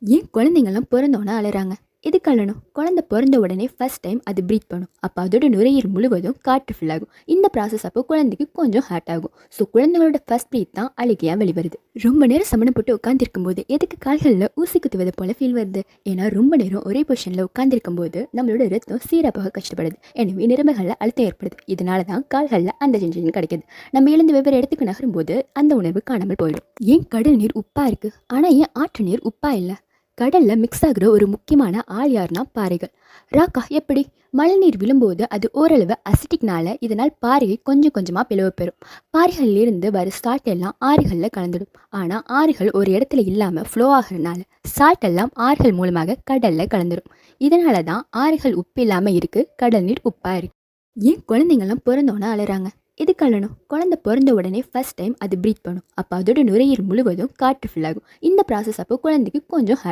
ஏன் குழந்தைங்கலாம் பிறந்தோன்னே அழுறாங்க? எதுக்கு அழணும்? குழந்தை பிறந்த உடனே ஃபர்ஸ்ட் டைம் அது ப்ரீத் பண்ணும். அப்போ அதோட நுரையீரல் முழுவதும் காற்று ஃபில் ஆகும். இந்த ப்ராசஸ் அப்போ குழந்தைக்கு கொஞ்சம் ஹார்ட் ஆகும். ஸோ குழந்தைங்களோட ஃபர்ஸ்ட் ப்ரீத் தான் அழுகையாக வெளிவருது. ரொம்ப நேரம் சமணம் போட்டு உட்காந்துருக்கும் போது எதுக்கு கால்களில் ஊசி குத்துவது போல ஃபீல் வருது? ஏன்னா ரொம்ப நேரம் ஒரே பொசிஷனில் உட்காந்துருக்கும் போது நம்மளோட ரத்தம் சீராக கஷ்டப்படுது. எனவே நரம்புகளில் அழுத்தம் ஏற்படுது. இதனால தான் கால்களில் அந்த சென்சேஷன் கிடைக்குது. நம்ம எழுந்து வெவ்வேறு இடத்துக்கு நகரும்போது அந்த உணர்வு காணாமல் போயிடும். ஏன் கடல் நீர் உப்பா இருக்கு, ஆனால் ஏன் ஆற்று நீர் உப்பா இல்லை? கடல்ல மிக்ஸ் ஆகுற ஒரு முக்கியமான ஆள் யாருன்னா பாறைகள். ராக்கா எப்படி? மழைநீர் விழும்போது அது ஓரளவு அசிட்டிக்னால இதனால் பாறையை கொஞ்சம் கொஞ்சமா பிளவு பெறும். பாறைகள்ல இருந்து வர சால்ட் எல்லாம் ஆறுகள்ல கலந்துடும். ஆனா ஆறுகள் ஒரு இடத்துல இல்லாம ஃப்ளோ ஆகுறதுனால சால்ட் எல்லாம் ஆறுகள் மூலமாக கடல்ல கலந்துடும். இதனாலதான் ஆறுகள் உப்பு இல்லாம இருக்கு, கடல் நீர் உப்பா இருக்கு. ஏன் குழந்தைங்கலாம் பிறந்தோன்னே அழுறாங்க? எதுக்கு அழணும்? குழந்தை பிறந்த உடனே ஃபர்ஸ்ட் டைம் அது ப்ரீத் பண்ணும். அப்போ அதோட நுரையீரல் முழுவதும் காற்று ஃபில் ஆகும். இந்த ப்ராசஸ் அப்போ குழந்தைக்கு கொஞ்சம்